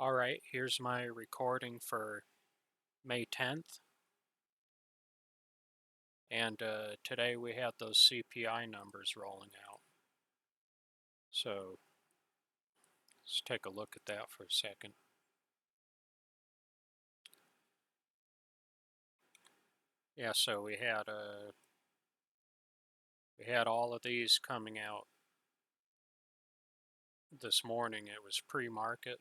Alright, here's my recording for May 10th. And today we had those CPI numbers rolling out. So let's take a look at that for a second. Yeah, so we had all of these coming out this morning. It was pre-market,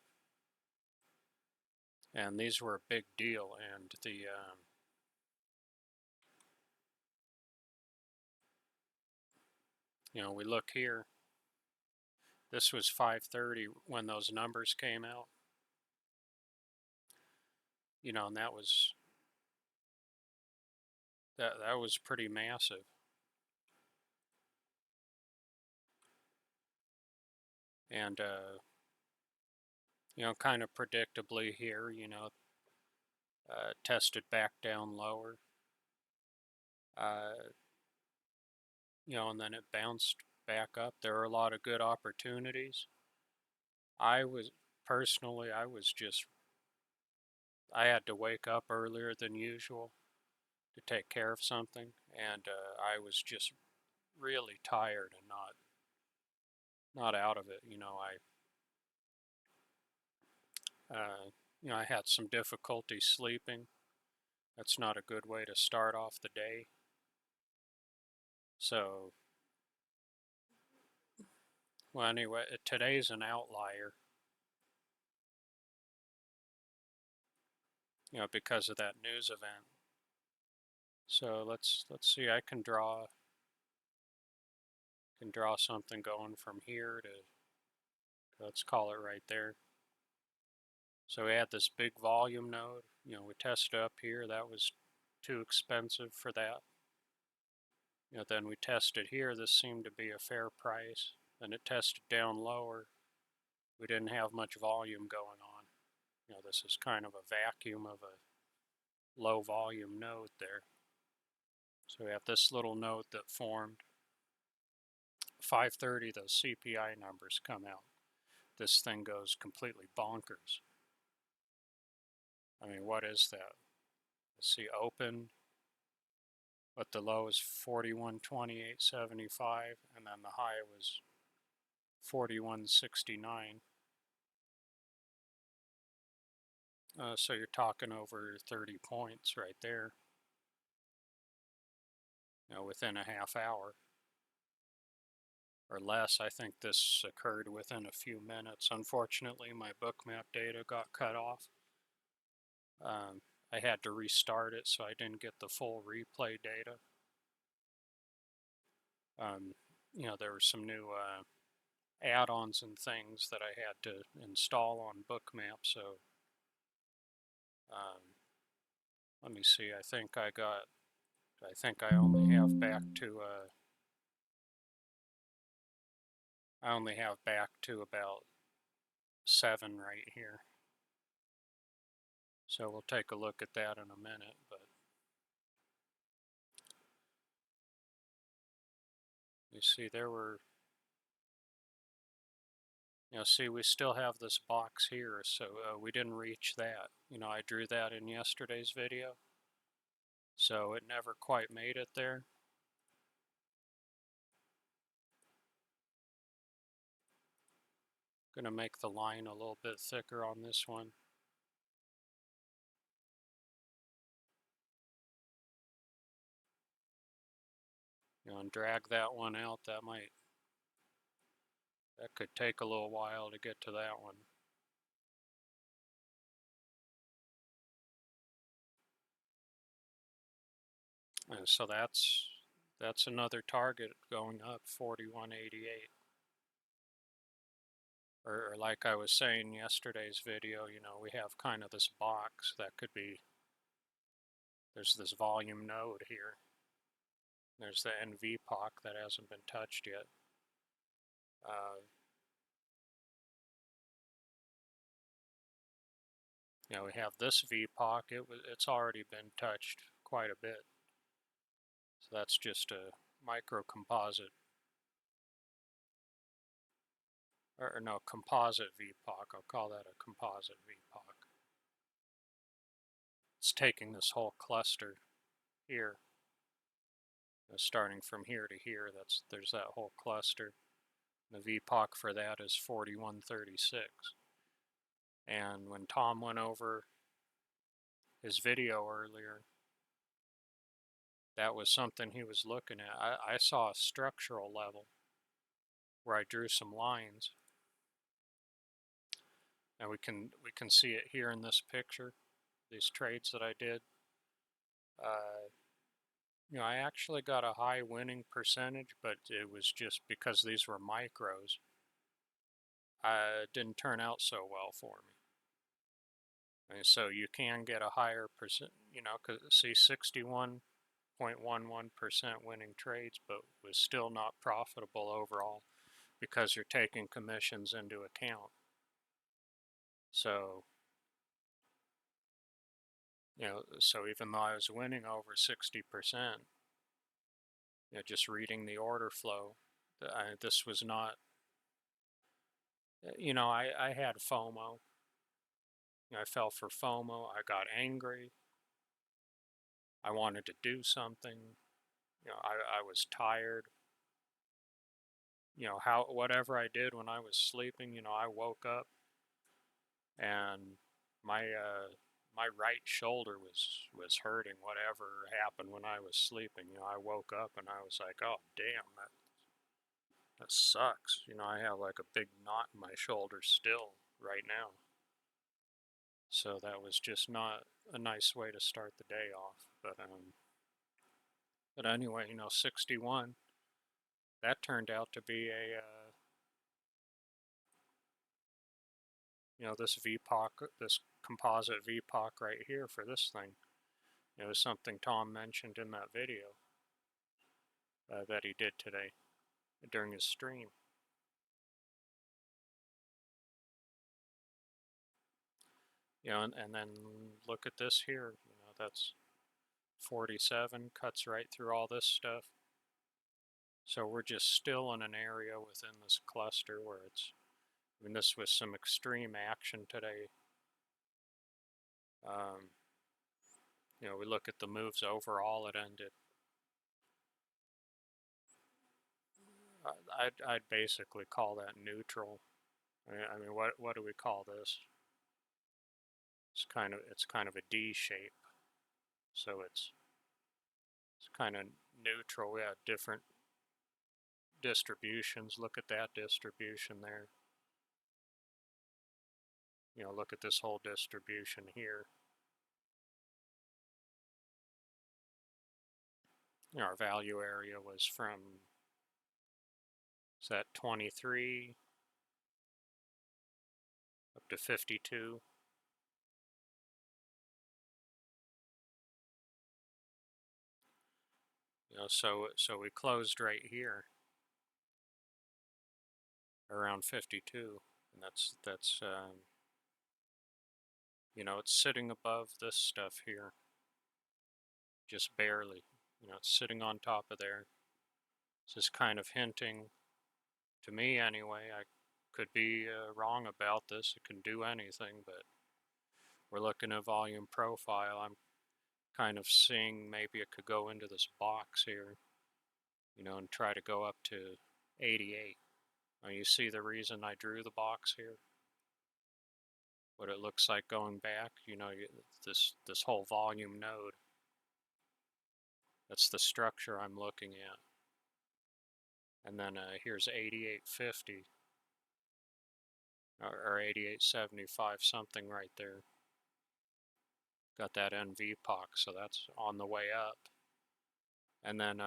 and these were a big deal. And we look here. This was 5:30 when those numbers came out. And that was pretty massive. And kind of predictably here, tested back down lower, uh, and then it bounced back up. There were a lot of good opportunities. I had to wake up earlier than usual to take care of something, and I was just really tired and not out of it. I had some difficulty sleeping. That's not a good way to start off the day. So, well, anyway, today's an outlier, because of that news event. So let's see. I can draw something going from here to, let's call it right there. So we had this big volume node. We tested up here. That was too expensive for that. Then we tested here. This seemed to be a fair price. Then it tested down lower. We didn't have much volume going on. This is kind of a vacuum of a low volume node there. So we have this little node that formed. 5:30, those CPI numbers come out. This thing goes completely bonkers. I mean, what is that? Let's see, open, but the low is 41.2875, and then the high was 41.69. So you're talking over 30 points right there, within a half hour or less. I think this occurred within a few minutes. Unfortunately, my Bookmap data got cut off. I had to restart it, so I didn't get the full replay data. There were some new add-ons and things that I had to install on Bookmap, so let me see. I think I only have back to about 7 right here. So we'll take a look at that in a minute, but you see see, we still have this box here, so we didn't reach that. I drew that in yesterday's video, so it never quite made it there. Going to make the line a little bit thicker on this one. And drag that one out. That could take a little while to get to that one. And so that's another target going up, 41.88. Or like I was saying in yesterday's video, we have kind of this box that could be, there's this volume node here. There's the NVPOC that hasn't been touched yet. We have this VPOC. It's already been touched quite a bit. So that's just a micro composite or no, composite VPOC. I'll call that a composite VPOC. It's taking this whole cluster here, starting from here to here. There's that whole cluster. The VPOC for that is 4136. And when Tom went over his video earlier, that was something he was looking at. I saw a structural level where I drew some lines, and we can see it here in this picture. These trades that I did, I actually got a high winning percentage, but it was just because these were micros. It didn't turn out so well for me. And so you can get a higher percent, because see 61.11% winning trades, but was still not profitable overall because you're taking commissions into account. So, so even though I was winning over 60%, just reading the order flow, this was not, I had FOMO. I fell for FOMO. I got angry. I wanted to do something. I was tired. Whatever I did when I was sleeping, I woke up and my right shoulder was hurting. Whatever happened when I was sleeping, I woke up and I was like, oh damn, that sucks. I have like a big knot in my shoulder still right now. So that was just not a nice way to start the day off. But anyway, 61. That turned out to be this VPOC, this composite VPOC right here for this thing. It was something Tom mentioned in that video that he did today during his stream. And then look at this here. That's 47, cuts right through all this stuff. So we're just still in an area within this cluster where this was some extreme action today. We look at the moves overall, it ended. I'd basically call that neutral. I mean, what do we call this? It's kind of a D shape, so it's kind of neutral. We have different distributions. Look at that distribution there. Look at this whole distribution here. Our value area was from, is that 23 up to 52. So we closed right here around 52, and that's it's sitting above this stuff here, just barely. It's sitting on top of there. This is kind of hinting, to me anyway, I could be wrong about this, it can do anything, but we're looking at volume profile. I'm kind of seeing maybe it could go into this box here, and try to go up to 88. Now you see the reason I drew the box here? What it looks like going back, this whole volume node. That's the structure I'm looking at. And then here's 8850 or 8875, something right there. Got that NVPOC, so that's on the way up. And then,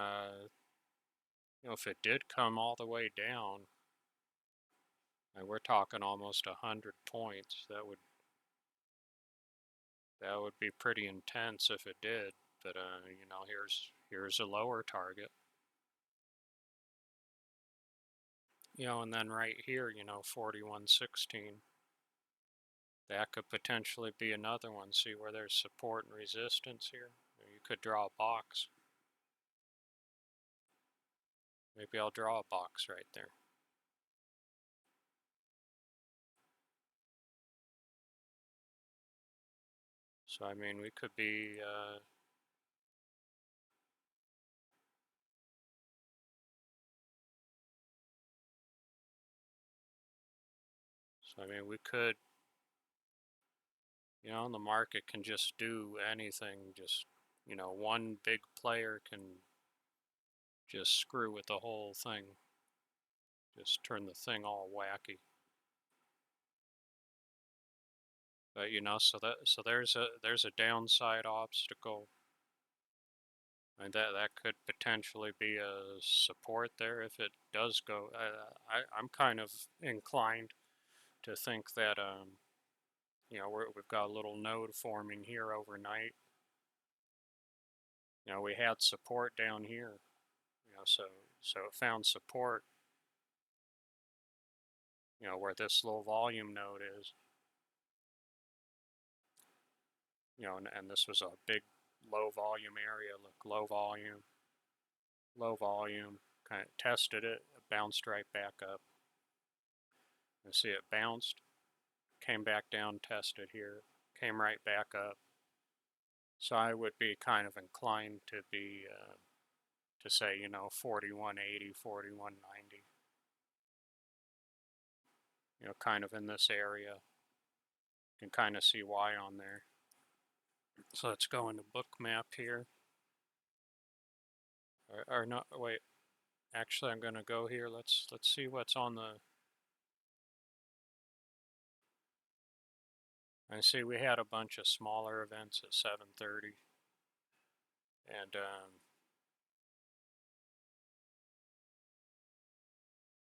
if it did come all the way down, and we're talking almost 100 points, that would be pretty intense if it did. But here's a lower target. And then right here, 4116. That could potentially be another one. See where there's support and resistance here? You could draw a box. Maybe I'll draw a box right there. So I mean, we could be so I mean, we could, the market can just do anything. Just, one big player can just screw with the whole thing, just turn the thing all wacky. But so there's a downside obstacle, and that could potentially be a support there if it does go. I'm kind of inclined to think that we've got a little node forming here overnight. We had support down here. So it found support. Where this low volume node is. And this was a big low volume area. Look, low volume. Kind of tested it, bounced right back up. You see it bounced, came back down, tested here, came right back up. So I would be kind of inclined to say, 4180, 4190. Kind of in this area. You can kind of see why on there. So let's go into Bookmap here. Or not, wait. Actually, I'm going to go here. Let's see what's on the. I see we had a bunch of smaller events at 7:30, and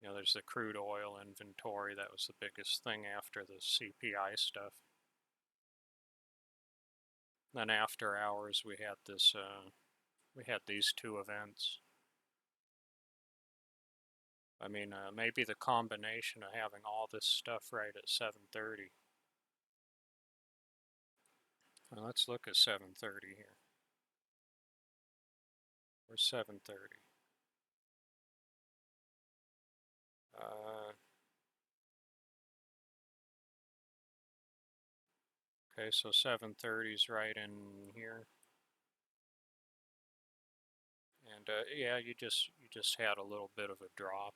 there's the crude oil inventory. That was the biggest thing after the CPI stuff. Then after hours, we had this. We had these two events. I mean, maybe the combination of having all this stuff right at 7:30. Well, let's look at 7:30 here. Where's 7:30? Okay, so 7:30 is right in here. And yeah, you just had a little bit of a drop.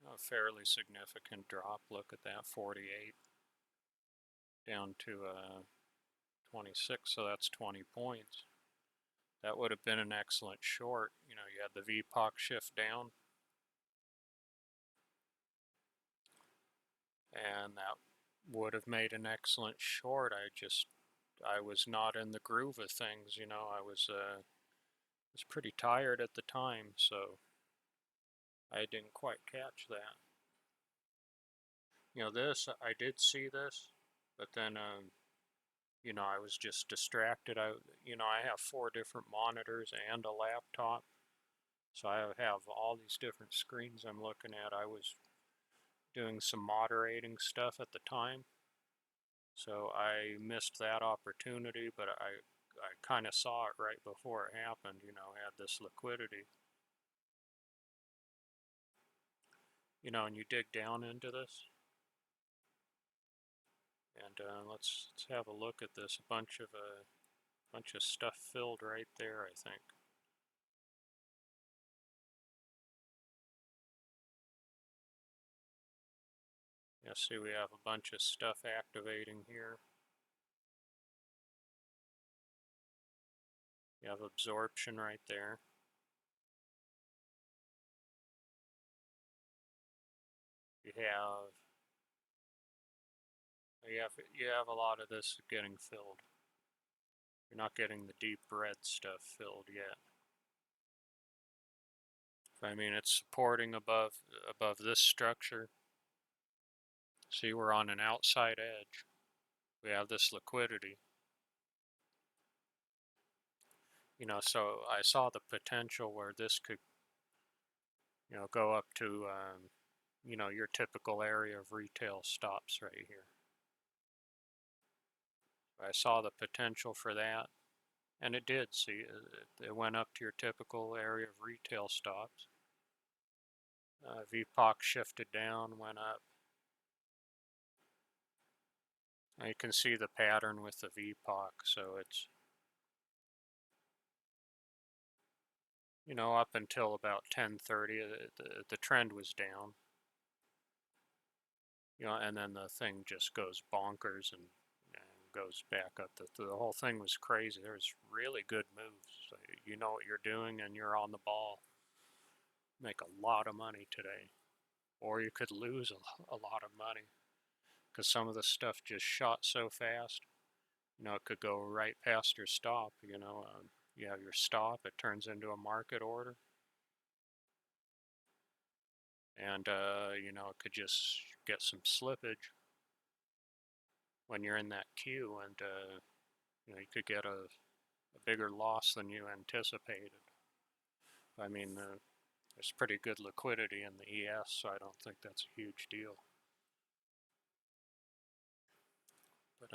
A fairly significant drop. Look at that, 48 down to 26, so that's 20 points. That would have been an excellent short. You had the VPOC shift down, and that would have made an excellent short. I was not in the groove of things. I was pretty tired at the time, so I didn't quite catch that. This, I did see this, but then I was just distracted. I have 4 different monitors and a laptop, so I have all these different screens I'm looking at. I was doing some moderating stuff at the time, so I missed that opportunity, but I kind of saw it right before it happened. Had this liquidity. And you dig down into this, and let's have a look at this. A bunch of stuff filled right there, I think. Yeah, see, we have a bunch of stuff activating here. You have absorption right there. You have a lot of this getting filled. You're not getting the deep red stuff filled yet. I mean, it's supporting above this structure. See, we're on an outside edge. We have this liquidity. So I saw the potential where this could, go up to, your typical area of retail stops right here. I saw the potential for that, and it did. See, it went up to your typical area of retail stops. VPOC shifted down, went up. You can see the pattern with the VPOC, so it's, you know, up until about 10:30, the trend was down, you know, and then the thing just goes bonkers and goes back up. The whole thing was crazy. There's really good moves. So you know what you're doing and you're on the ball. Make a lot of money today, or you could lose a lot of money because some of the stuff just shot so fast. You know, it could go right past your stop. You know, you have your stop, it turns into a market order, and you know, it could just get some slippage when you're in that queue, and you know, you could get a bigger loss than you anticipated. I mean, there's pretty good liquidity in the ES, so I don't think that's a huge deal. But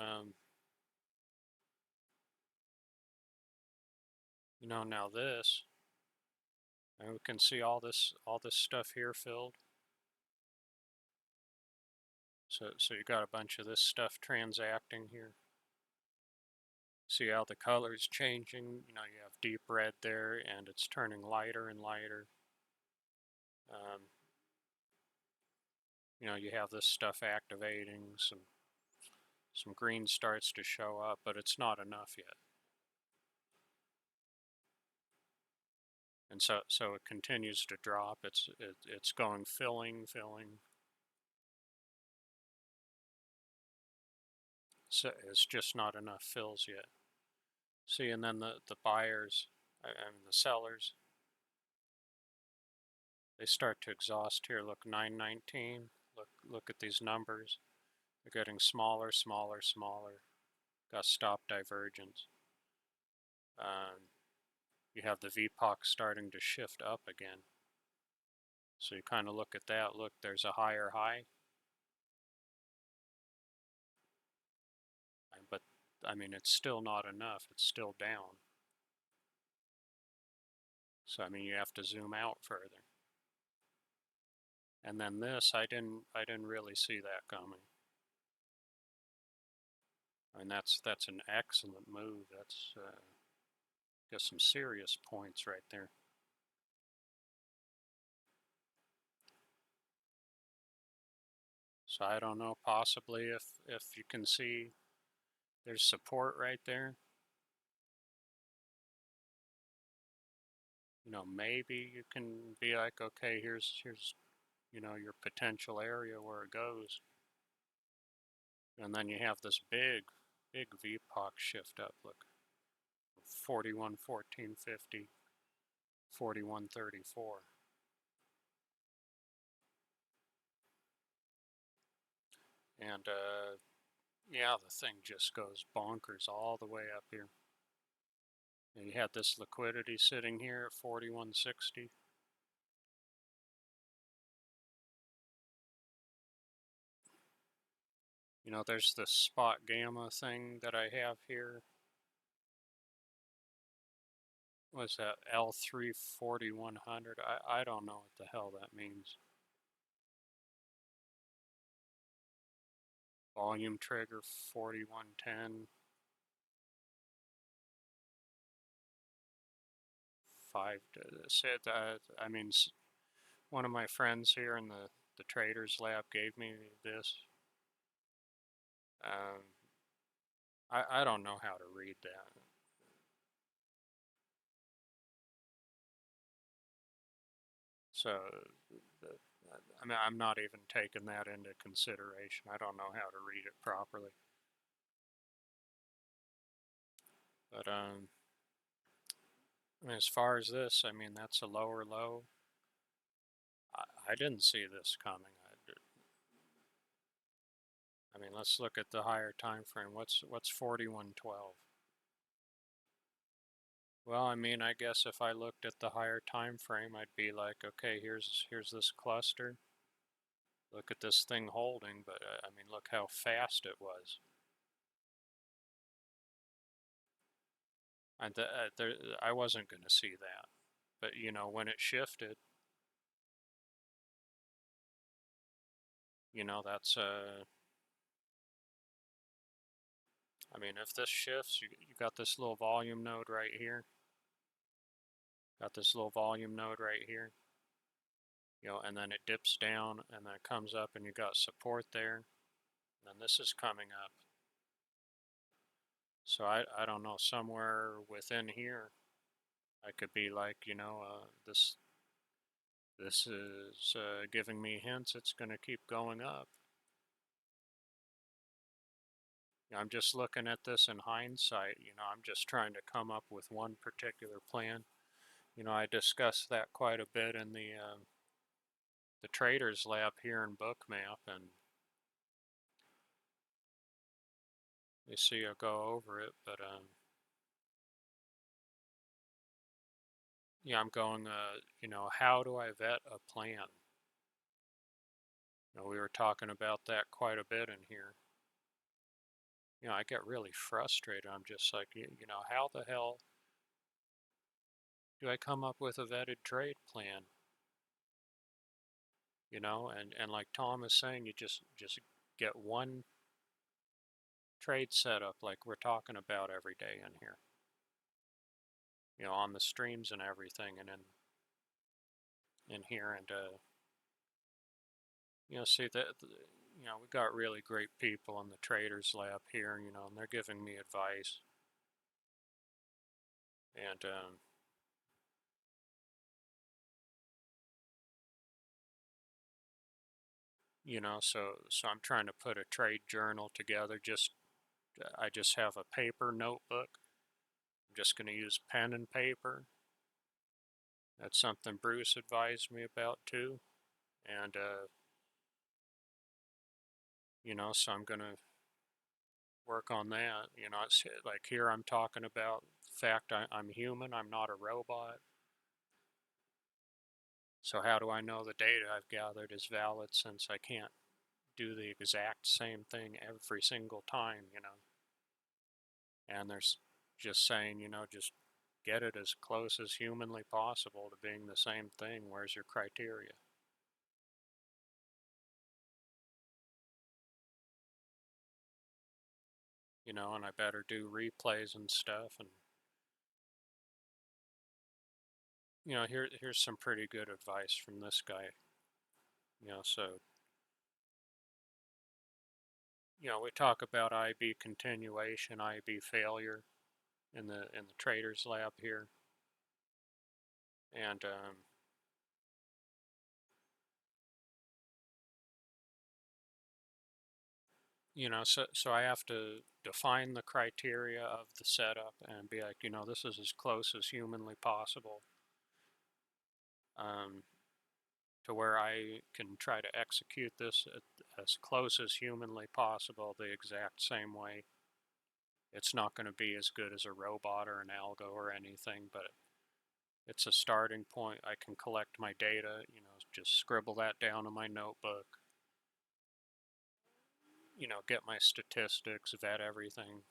you know, now this, and we can see all this stuff here filled. So you got a bunch of this stuff transacting here. See how the color's changing? You know, you have deep red there, and it's turning lighter and lighter. You know, you have this stuff activating, some green starts to show up, but it's not enough yet. And so it continues to drop. It's going filling. So it's just not enough fills yet. See, and then the buyers, I mean the sellers, they start to exhaust here. Look, 919. Look at these numbers. They're getting smaller. Got stop divergence. You have the VPOC starting to shift up again. So you kind of look at that. Look, there's a higher high. But I mean, it's still not enough. It's still down. So I mean, you have to zoom out further. And then this, I didn't really see that coming. I mean, that's an excellent move. That's got some serious points right there. So I don't know, possibly if you can see there's support right there. You know, maybe you can be like, okay, here's you know, your potential area where it goes. And then you have this big VPOC shift up. Look, 41, 14, 50, 41, 34. And yeah, the thing just goes bonkers all the way up here. And you had this liquidity sitting here at 41.60. You know, there's this spot gamma thing that I have here. What's that? L3 4100. I don't know what the hell that means. Volume trigger 4110. 5 said I mean, one of my friends here in the traders lab gave me this. I don't know how to read that. So, I mean, I'm not even taking that into consideration. I don't know how to read it properly. But I mean, as far as this, I mean, that's a lower low. I didn't see this coming. I mean, let's look at the higher time frame. What's 4112? Well, I mean, I guess if I looked at the higher time frame, I'd be like, okay, here's this cluster. Look at this thing holding, but I mean, look how fast it was. And I wasn't going to see that, but you know, when it shifted, you know, that's I mean, if this shifts, you got this little volume node right here. Got this little volume node right here. And then it dips down and then it comes up and you got support there. And then this is coming up. So I don't know, somewhere within here, I could be like, this is giving me hints it's going to keep going up. I'm just looking at this in hindsight. I'm just trying to come up with one particular plan. I discussed that quite a bit in the traders lab here in Bookmap, and you see I'll go over it, but yeah, I'm going, how do I vet a plan? We were talking about that quite a bit in here. I get really frustrated. I'm just like, how the hell do I come up with a vetted trade plan? And like Tom is saying, you just get one trade setup like we're talking about every day in here. On the streams and everything, and in here, and see that we got really great people in the traders lab here, and they're giving me advice, and so I'm trying to put a trade journal together. I just have a paper notebook. I'm just going to use pen and paper. That's something Bruce advised me about too, and so I'm going to work on that. It's like here I'm talking about the fact I'm human, I'm not a robot. So how do I know the data I've gathered is valid, since I can't do the exact same thing every single time, And there's just saying, just get it as close as humanly possible to being the same thing. Where's your criteria? And I better do replays and stuff. And here's some pretty good advice from this guy. So we talk about IB continuation, IB failure in the traders lab here, and so I have to define the criteria of the setup and be like, this is as close as humanly possible, to where I can try to execute this as close as humanly possible the exact same way. It's not going to be as good as a robot or an algo or anything, but it's a starting point. I can collect my data, just scribble that down in my notebook, get my statistics, vet everything.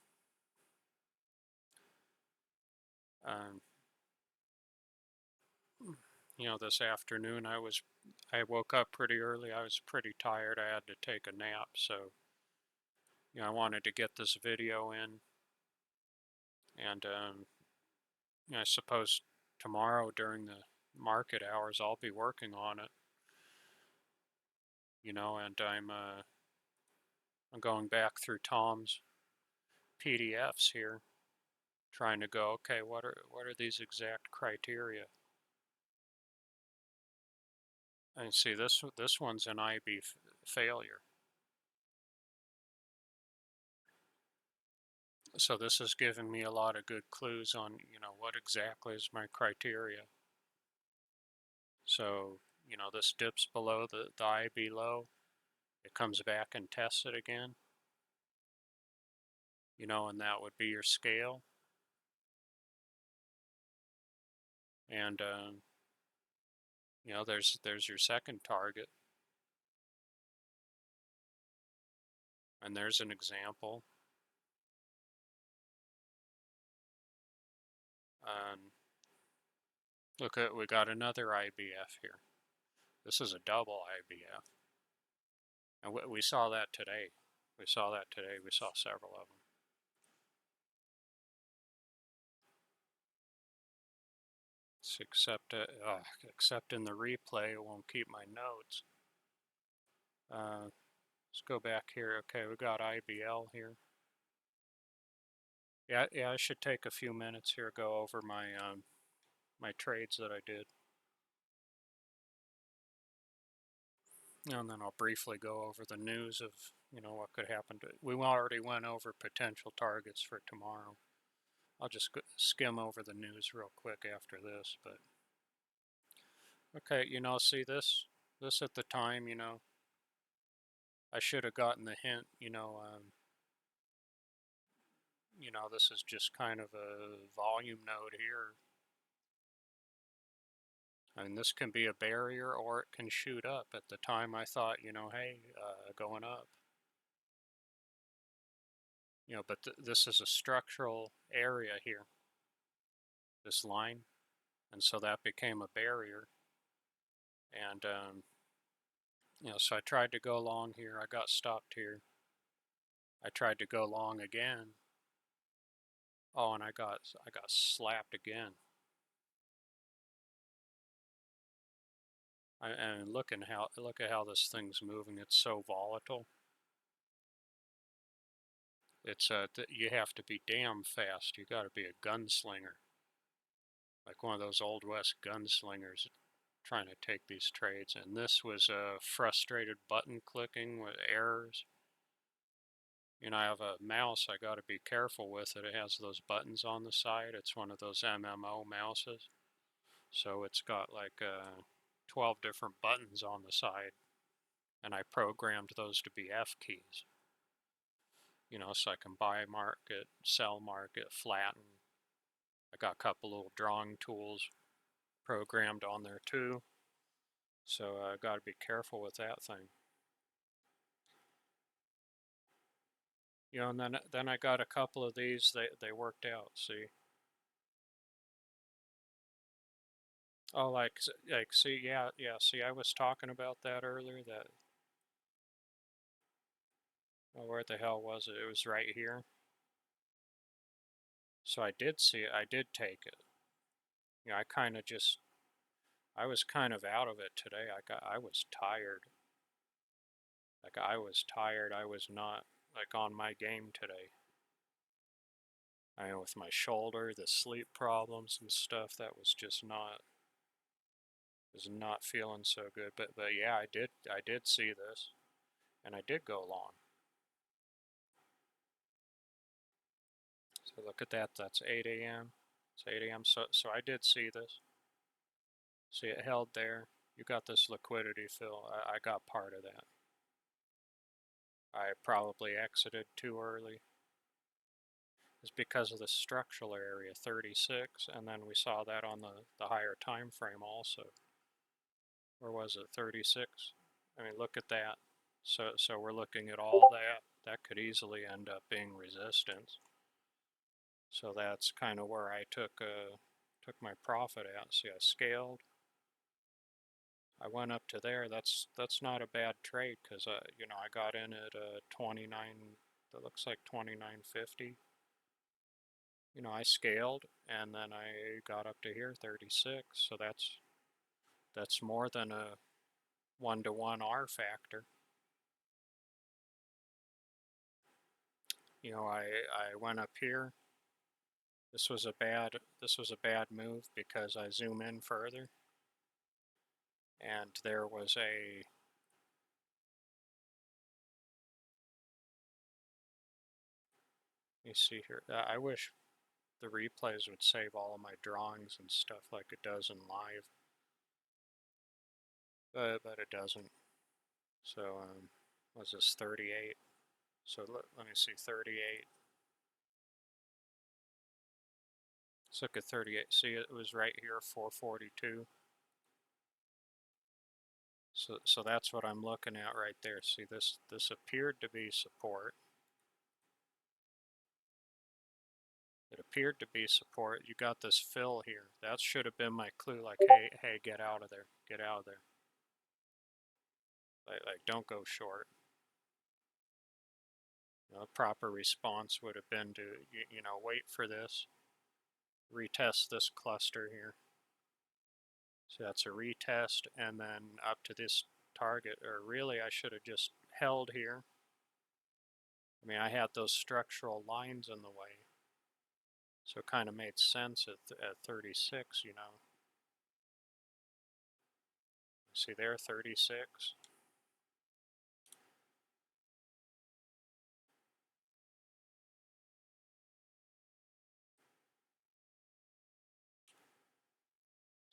Um, this afternoon I woke up pretty early. I was pretty tired. I had to take a nap, so I wanted to get this video in, and I suppose tomorrow during the market hours I'll be working on it. And I'm going back through Tom's PDFs here, trying to go, okay, what are these exact criteria? And see, this one's an IB failure. So this is giving me a lot of good clues on, what exactly is my criteria. So, this dips below the IB low. It comes back and tests it again. And that would be your scale. And, there's your second target. And there's an example. Look at, we got another IBF here. This is a double IBF. And we saw that today. We saw several of them. except in the replay, it won't keep my notes. Let's go back here. Okay, we got IBL here. Yeah, I should take a few minutes here, go over my my trades that I did. And then I'll briefly go over the news of, what could happen to it. We already went over potential targets for tomorrow. I'll just skim over the news real quick after this, but okay, see this at the time, I should have gotten the hint, this is just kind of a volume node here. I mean, this can be a barrier or it can shoot up. At the time I thought, hey, going up. But this is a structural area here, this line, and so that became a barrier. And, so I tried to go long here. I got stopped here. I tried to go long again. Oh, and I got slapped again. And look at how this thing's moving. It's so volatile. It's you have to be damn fast. You got to be a gunslinger, like one of those old west gunslingers, trying to take these trades. And this was frustrated button clicking with errors. I have a mouse I got to be careful with it. It has those buttons on the side. It's one of those MMO mouses. So it's got like 12 different buttons on the side. And I programmed those to be F keys. So I can buy market, sell market, flatten. I got a couple little drawing tools programmed on there too. So I got to be careful with that thing. And then I got a couple of these. They worked out. See. Oh, see, yeah. See, I was talking about that earlier. That. Oh, where the hell was it? It was right here. So I did see it. I did take it. I was kind of out of it today. I was tired. I was tired. I was not on my game today. With my shoulder, the sleep problems and stuff, that was just not feeling so good. But yeah, I did see this, and I did go long. So look at that. That's 8 a.m. It's 8 a.m. So I did see this. See, it held there. You got this liquidity fill. I got part of that. I probably exited too early. It's because of the structural area, 36, and then we saw that on the higher time frame also. Where was it, 36? I mean, look at that. So we're looking at all that. That could easily end up being resistance. So that's kind of where I took my profit out. See, I scaled. I went up to there. That's not a bad trade because I got in at 29. That looks like 29.50. I scaled and then I got up to here 36. So that's more than a 1-to-1 R factor. I went up here. This was a bad move because I zoom in further and there was a let me see here. I wish the replays would save all of my drawings and stuff like it does in live, but it doesn't. So was this 38? So let me see, 38. Let's look at 38. See, it was right here, 442. So that's what I'm looking at right there. See, this appeared to be support. It appeared to be support. You got this fill here. That should have been my clue, like, hey, get out of there. Get out of there. Like don't go short. A proper response would have been to, wait for this, retest this cluster here. So that's a retest, and then up to this target, or really I should have just held here. I mean, I had those structural lines in the way, so it kind of made sense at 36, you know. See there, 36.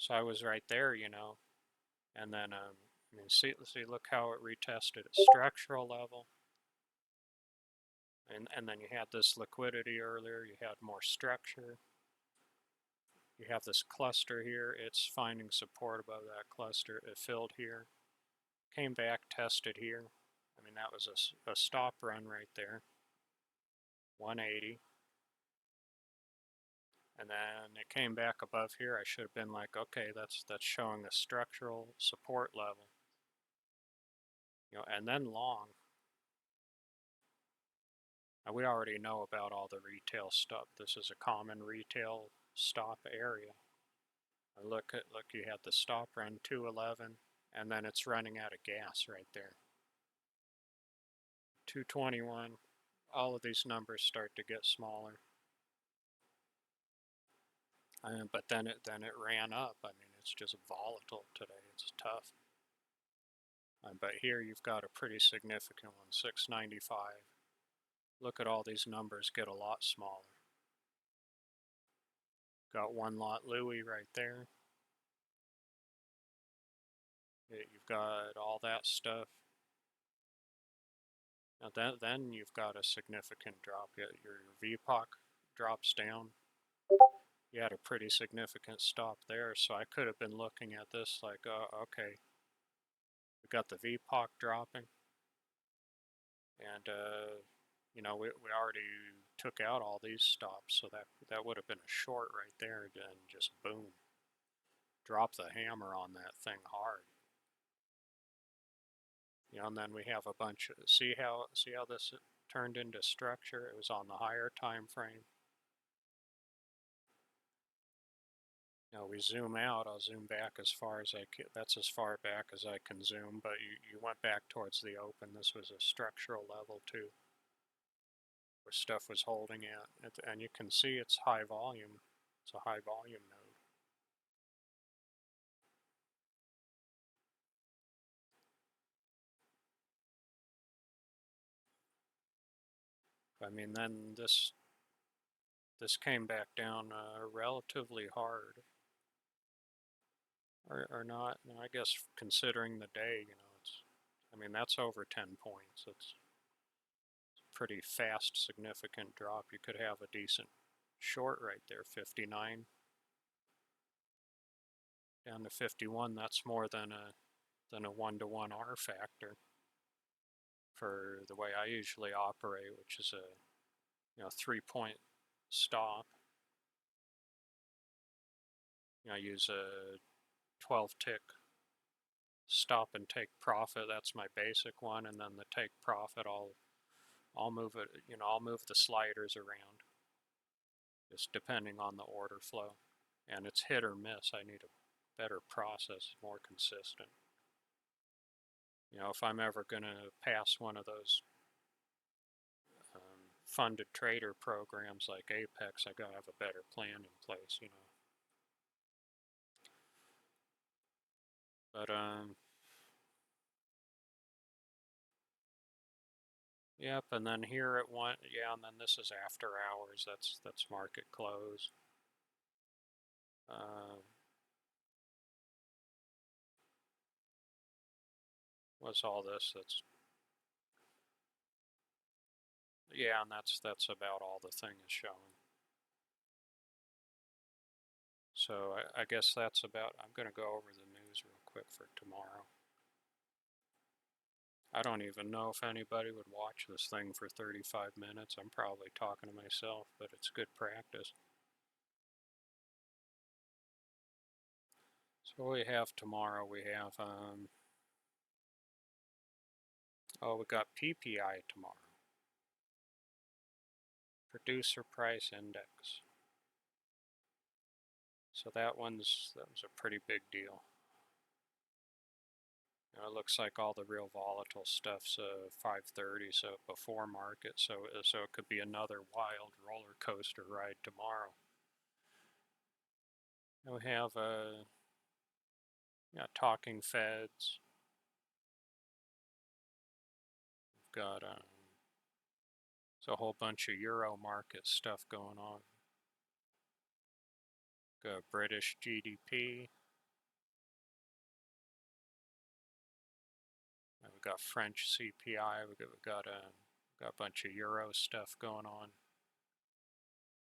So I was right there, you know, and then I mean, see, look how it retested at structural level, and then you had this liquidity earlier. You had more structure. You have this cluster here. It's finding support above that cluster. It filled here, came back, tested here. I mean, that was a stop run right there, 180. And then it came back above here. I should have been like, okay, that's showing a structural support level, you know, and then long. Now we already know about all the retail stuff. This is a common retail stop area. Look, you had the stop run 211, and then it's running out of gas right there. 221. All of these numbers start to get smaller. But then it ran up. I mean, it's just volatile today. It's tough. But here you've got a pretty significant one, 695. Look at all these numbers get a lot smaller. Got one lot Louis right there. You've got all that stuff. Now then you've got a significant drop. Your VPOC drops down. You had a pretty significant stop there, so I could have been looking at this like, okay, we got the VPOC dropping, and you know, we already took out all these stops, so that would have been a short right there, and just boom, drop the hammer on that thing hard. You know, and then we have a bunch of, see how this turned into structure? It was on the higher time frame. Now we zoom out, I'll zoom back as far as I can. That's as far back as I can zoom, but you went back towards the open. This was a structural level too, where stuff was holding at. And you can see it's high volume. It's a high volume node. I mean, then this came back down relatively hard. Or not, I guess considering the day, you know, I mean, that's over 10 points. It's a pretty fast, significant drop. You could have a decent short right there, 59 down to 51. That's more than a 1-to-1 R factor for the way I usually operate, which is a 3-point stop. I use a 12 tick stop and take profit. That's my basic one, and then the take profit, I'll move it. I'll move the sliders around, just depending on the order flow, and it's hit or miss. I need a better process, more consistent. If I'm ever going to pass one of those funded trader programs like Apex, I gotta have a better plan in place. But yep, and then here it went, yeah, and then this is after hours. That's market close. What's all this? Yeah, and that's about all the thing is showing. So I guess that's about. I'm going to go over the news real quick for tomorrow. I don't even know if anybody would watch this thing for 35 minutes. I'm probably talking to myself, but it's good practice. So what we have tomorrow, we have, we got PPI tomorrow. Producer Price Index. So that was a pretty big deal. It looks like all the real volatile stuff's 5:30, so before market, so it could be another wild roller coaster ride tomorrow. And we have talking Feds. We've got a whole bunch of Euro market stuff going on. Got British GDP. We've got French CPI. We've got a bunch of Euro stuff going on.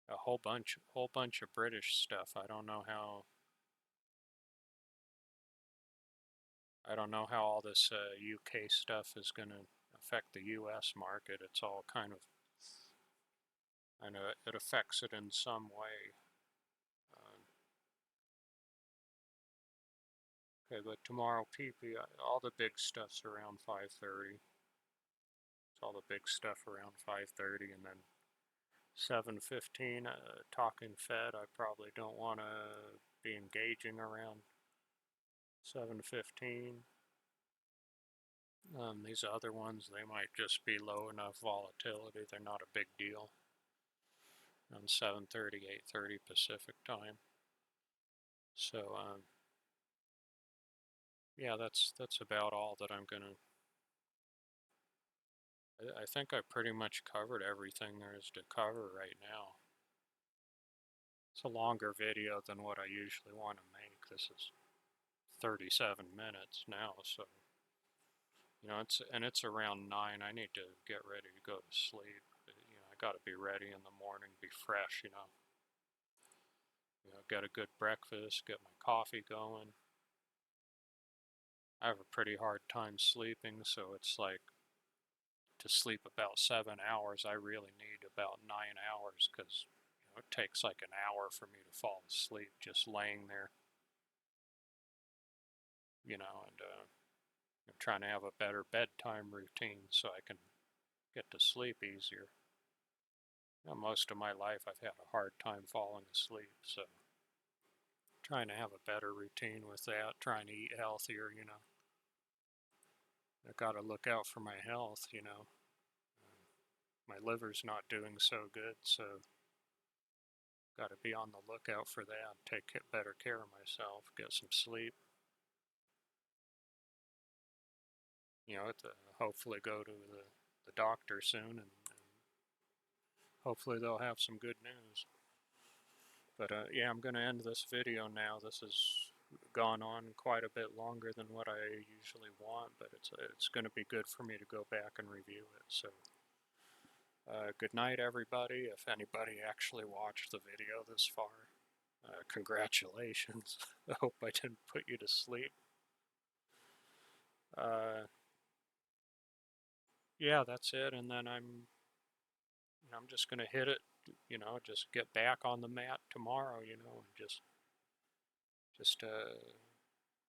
A whole bunch of British stuff. I don't know how all this UK stuff is going to affect the US market. It's all kind of, I know it affects it in some way. Okay, but tomorrow PPI, all the big stuff's around 5:30. It's all the big stuff around 5:30, and then 7:15, talking Fed. I probably don't want to be engaging around 7:15. These other ones, they might just be low enough volatility. They're not a big deal. On 7:30, 8:30 Pacific time. So yeah, that's about all that I'm gonna. I think I pretty much covered everything there is to cover right now. It's a longer video than what I usually want to make. This is 37 minutes now, so it's around 9. I need to get ready to go to sleep. I got to be ready in the morning, be fresh. Get a good breakfast, get my coffee going. I have a pretty hard time sleeping, so it's like to sleep about 7 hours, I really need about 9 hours because it takes like an hour for me to fall asleep just laying there. And I'm trying to have a better bedtime routine so I can get to sleep easier. Most of my life I've had a hard time falling asleep, so trying to have a better routine with that, trying to eat healthier. I gotta look out for my health. My liver's not doing so good, so gotta be on the lookout for that, take better care of myself, get some sleep. Hopefully go to the doctor soon, and hopefully they'll have some good news. But yeah, I'm going to end this video now. This has gone on quite a bit longer than what I usually want, but it's going to be good for me to go back and review it. So good night, everybody. If anybody actually watched the video this far, congratulations. I hope I didn't put you to sleep. Yeah, that's it. And then I'm just going to hit it, just get back on the mat tomorrow, and just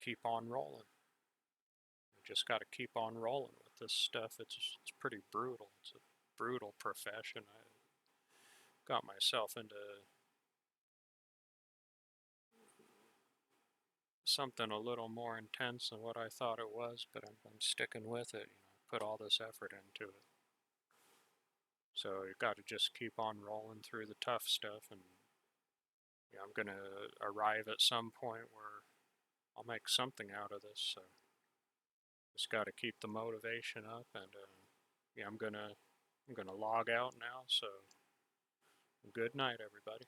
keep on rolling. Just got to keep on rolling with this stuff. It's pretty brutal. It's a brutal profession. I got myself into something a little more intense than what I thought it was, but I'm sticking with it. Put all this effort into it. So you got to just keep on rolling through the tough stuff, and I'm gonna arrive at some point where I'll make something out of this. So just got to keep the motivation up, and yeah, I'm gonna log out now. So good night, everybody.